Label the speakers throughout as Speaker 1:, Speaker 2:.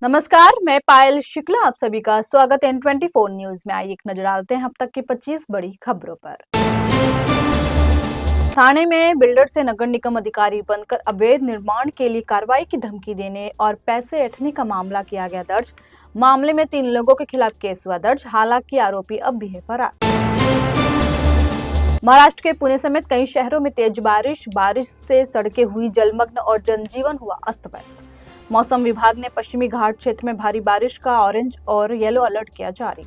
Speaker 1: नमस्कार, मैं पायल शुक्ला आप सभी का स्वागत है N24 न्यूज में। आइए एक नजर डालते हैं अब तक की 25 बड़ी खबरों पर। थाने में बिल्डर से नगर निगम अधिकारी बनकर अवैध निर्माण के लिए कार्रवाई की धमकी देने और पैसे ऐंठने का मामला किया गया दर्ज। मामले में 3 लोगों के खिलाफ केस हुआ दर्ज, हालांकि आरोपी अब भी है फरार। महाराष्ट्र के पुणे समेत कई शहरों में तेज बारिश से सड़कें हुई जलमग्न और जनजीवन हुआ अस्त व्यस्त। मौसम विभाग ने पश्चिमी घाट क्षेत्र में भारी बारिश का ऑरेंज और येलो अलर्ट किया जारी।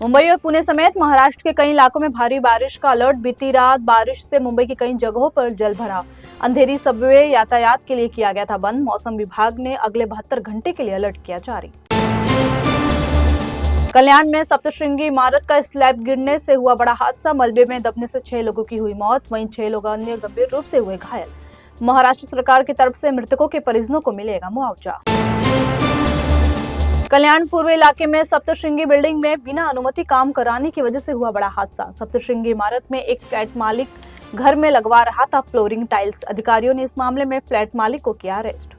Speaker 1: मुंबई और पुणे समेत महाराष्ट्र के कई इलाकों में भारी बारिश का अलर्ट। बीती रात बारिश से मुंबई की कई जगहों पर जल भराव, अंधेरी सबवे यातायात के लिए किया गया था बंद। मौसम विभाग ने अगले 72 घंटे के लिए अलर्ट किया जारी। कल्याण में सप्तश्रृंगी इमारत का स्लैब गिरने से हुआ बड़ा हादसा, मलबे में दबने से 6 लोगों की हुई मौत, वहीं 6 लोग अन्य गंभीर रूप से हुए घायल। महाराष्ट्र सरकार की तरफ से मृतकों के परिजनों को मिलेगा मुआवजा। कल्याण पूर्व इलाके में सप्तश्रृंगी बिल्डिंग में बिना अनुमति काम कराने की वजह से हुआ बड़ा हादसा। सप्तश्रृंगी इमारत में एक फ्लैट मालिक घर में लगवा रहा था फ्लोरिंग टाइल्स। अधिकारियों ने इस मामले में फ्लैट मालिक को किया अरेस्ट।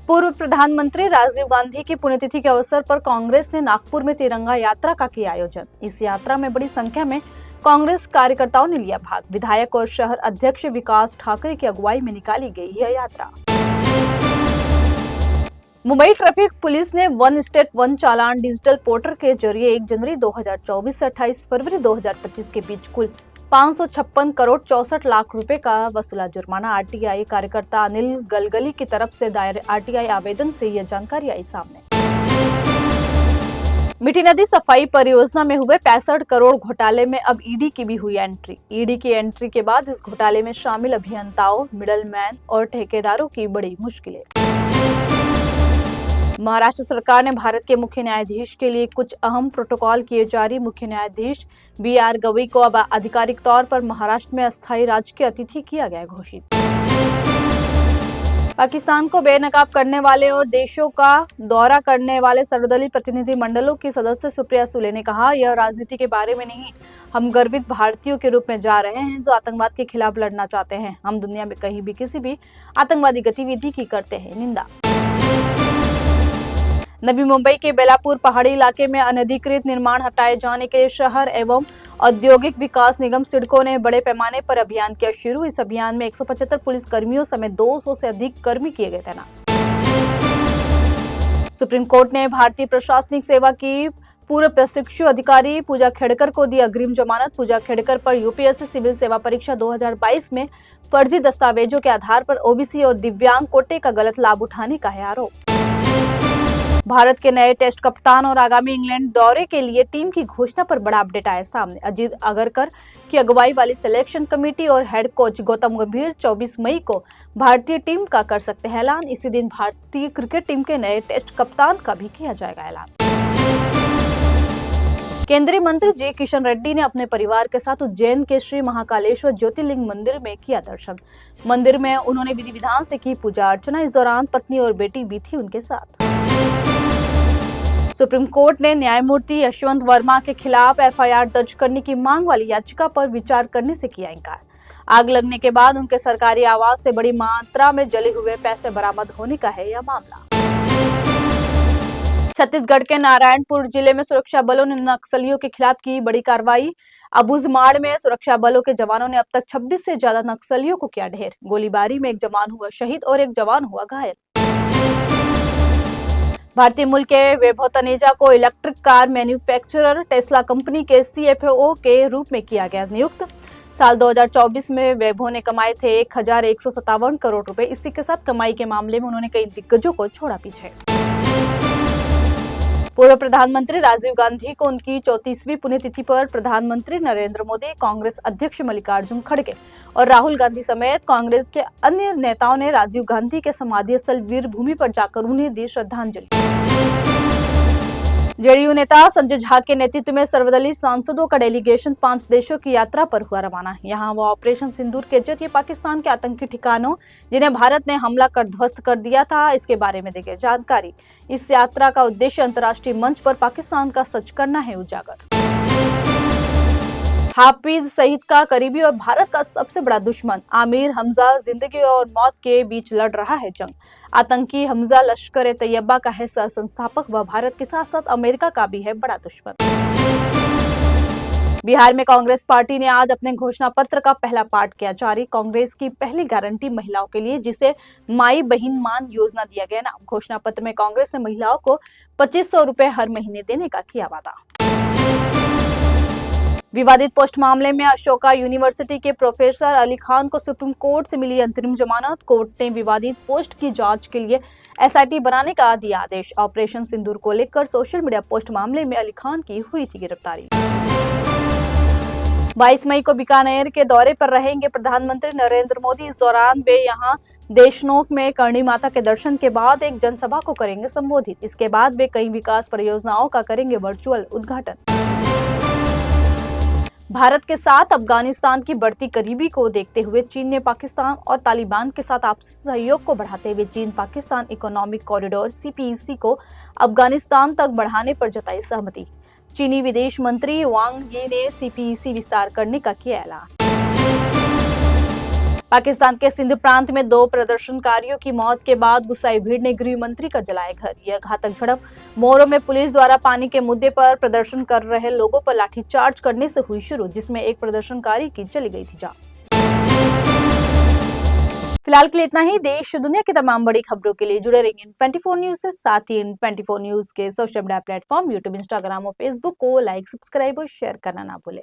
Speaker 1: पूर्व प्रधानमंत्री राजीव गांधी की पुण्यतिथि के अवसर पर कांग्रेस ने नागपुर में तिरंगा यात्रा का किया आयोजन। इस यात्रा में बड़ी संख्या में कांग्रेस कार्यकर्ताओं ने लिया भाग। विधायक और शहर अध्यक्ष विकास ठाकरे की अगुवाई में निकाली गई यह यात्रा। मुंबई ट्रैफिक पुलिस ने वन स्टेट वन चालान डिजिटल पोर्टल के जरिए 1 जनवरी 2024 से 28 फरवरी 2025 के बीच कुल 556 करोड़ 64 लाख रुपए का वसूला जुर्माना। आरटीआई कार्यकर्ता अनिल गलगली की तरफ से दायर आरटीआई आवेदन से यह जानकारी आई सामने। मीठी नदी सफाई परियोजना में हुए 65 करोड़ घोटाले में अब ईडी की भी हुई एंट्री। ईडी की एंट्री के बाद इस घोटाले में शामिल अभियंताओं, मिडलमैन और ठेकेदारों की बड़ी मुश्किलें। महाराष्ट्र सरकार ने भारत के मुख्य न्यायाधीश के लिए कुछ अहम प्रोटोकॉल किए जारी। मुख्य न्यायाधीश BR गवई को अब आधिकारिक तौर पर महाराष्ट्र में अस्थायी राजकीय अतिथि किया गया घोषित। पाकिस्तान को बेनकाब करने वाले और देशों का दौरा करने वाले सर्वदलीय प्रतिनिधि मंडलों की सदस्य सुप्रिया सुले ने कहा, यह राजनीति के बारे में नहीं, हम गर्वित भारतीयों के रूप में जा रहे हैं जो आतंकवाद के खिलाफ लड़ना चाहते हैं। हम दुनिया में कहीं भी किसी भी आतंकवादी गतिविधि की करते हैं निंदा। नवी मुंबई के बेलापुर पहाड़ी इलाके में अनधिकृत निर्माण हटाए जाने के लिए शहर एवं औद्योगिक विकास निगम सिडको ने बड़े पैमाने पर अभियान किया शुरू। इस अभियान में 175 पुलिस कर्मियों समेत 200 से अधिक कर्मी किए गए तैनात। सुप्रीम कोर्ट ने भारतीय प्रशासनिक सेवा की पूर्व प्रशिक्षु अधिकारी पूजा खेड़कर को दी अग्रिम जमानत। पूजा खेड़कर पर यूपीएससी सिविल सेवा परीक्षा 2022 में फर्जी दस्तावेजों के आधार पर ओबीसी और दिव्यांग कोटे का गलत लाभ उठाने का है आरोप। भारत के नए टेस्ट कप्तान और आगामी इंग्लैंड दौरे के लिए टीम की घोषणा पर बड़ा अपडेट आया सामने। अजीत अगरकर की अगुवाई वाली सिलेक्शन कमेटी और हेड कोच गौतम गंभीर 24 मई को भारतीय टीम का कर सकते हैं ऐलान। इसी दिन भारतीय क्रिकेट टीम के नए टेस्ट कप्तान का भी किया जाएगा ऐलान। केंद्रीय मंत्री जे किशन रेड्डी ने अपने परिवार के साथ उज्जैन के श्री महाकालेश्वर ज्योतिर्लिंग मंदिर में किया दर्शन। मंदिर में उन्होंने विधि विधान से की पूजा अर्चना। इस दौरान पत्नी और बेटी भी थी उनके साथ। सुप्रीम कोर्ट ने न्यायमूर्ति यशवंत वर्मा के खिलाफ एफआईआर दर्ज करने की मांग वाली याचिका पर विचार करने से किया इनकार। आग लगने के बाद उनके सरकारी आवास से बड़ी मात्रा में जले हुए पैसे बरामद होने का है यह मामला। छत्तीसगढ़ के नारायणपुर जिले में सुरक्षा बलों ने नक्सलियों के खिलाफ की बड़ी कार्रवाई। अबूझमाड़ में सुरक्षा बलों के जवानों ने अब तक 26 से ज्यादा नक्सलियों को किया ढेर। गोलीबारी में एक जवान हुआ शहीद और एक जवान हुआ घायल। भारतीय मूल के वैभव तनेजा को electric car manufacturer Tesla company के CFO के रूप में किया गया नियुक्त। साल 2024 में वैभव ने कमाए थे 1157 करोड़ रुपए। इसी के साथ कमाई के मामले में उन्होंने कई दिग्गजों को छोड़ा पीछे। पूर्व प्रधानमंत्री राजीव गांधी को उनकी 34वीं पुण्यतिथि पर प्रधानमंत्री नरेंद्र मोदी, कांग्रेस अध्यक्ष मल्लिकार्जुन खड़गे और राहुल गांधी समेत कांग्रेस के अन्य नेताओं ने राजीव गांधी के समाधि स्थल वीर भूमि पर जाकर उन्हें दी श्रद्धांजलि। जेडीयू नेता संजय झा के नेतृत्व में सर्वदलीय सांसदों का डेलीगेशन 5 देशों की यात्रा पर हुआ रवाना। यहाँ वो ऑपरेशन सिंदूर के जरिए पाकिस्तान के आतंकी ठिकानों जिन्हें भारत ने हमला कर ध्वस्त कर दिया था, इसके बारे में देंगे जानकारी। इस यात्रा का उद्देश्य अंतर्राष्ट्रीय मंच पर पाकिस्तान का सच करना है उजागर। हाफिज सईद का करीबी और भारत का सबसे बड़ा दुश्मन आमिर हमजा जिंदगी और मौत के बीच लड़ रहा है जंग। आतंकी हमजा लश्कर ए तैयबा का है सह संस्थापक व भारत के साथ साथ अमेरिका का भी है बड़ा दुश्मन। बिहार में कांग्रेस पार्टी ने आज अपने घोषणा पत्र का पहला पाठ किया जारी। कांग्रेस की पहली गारंटी महिलाओं के लिए, जिसे माई बहिन मान योजना दिया गया नाम। घोषणा पत्र में कांग्रेस ने महिलाओं को 2500 रुपए हर महीने देने का किया वादा। विवादित पोस्ट मामले में अशोका यूनिवर्सिटी के प्रोफेसर अली खान को सुप्रीम कोर्ट से मिली अंतरिम जमानत। कोर्ट ने विवादित पोस्ट की जांच के लिए एसआईटी बनाने का दिया आदेश। ऑपरेशन सिंदूर को लेकर सोशल मीडिया पोस्ट मामले में अली खान की हुई थी गिरफ्तारी। 22 मई को बीकानेर के दौरे पर रहेंगे प्रधानमंत्री नरेंद्र मोदी। इस दौरान वे यहां देशनोक में करणी माता के दर्शन के बाद एक जनसभा को करेंगे संबोधित। इसके बाद वे कई विकास परियोजनाओं का करेंगे वर्चुअल उद्घाटन। भारत के साथ अफगानिस्तान की बढ़ती करीबी को देखते हुए चीन ने पाकिस्तान और तालिबान के साथ आपसी सहयोग को बढ़ाते हुए चीन पाकिस्तान इकोनॉमिक कॉरिडोर सीपीईसी को अफगानिस्तान तक बढ़ाने पर जताई सहमति। चीनी विदेश मंत्री वांग यी ने सीपीईसी विस्तार करने का किया ऐलान। पाकिस्तान के सिंध प्रांत में 2 प्रदर्शनकारियों की मौत के बाद गुस्साई भीड़ ने गृह मंत्री का जलाया घर। यह घातक झड़प मोरो में पुलिस द्वारा पानी के मुद्दे पर प्रदर्शन कर रहे लोगों पर लाठीचार्ज करने से हुई शुरू, जिसमें एक प्रदर्शनकारी की चली गई थी जान। फिलहाल के लिए इतना ही। देश दुनिया की तमाम बड़ी खबरों के लिए जुड़े रहिए 24 न्यूज से। साथ ही 24 न्यूज के social media platform YouTube, Instagram और फेसबुक को लाइक, सब्सक्राइब और शेयर करना ना भूलें।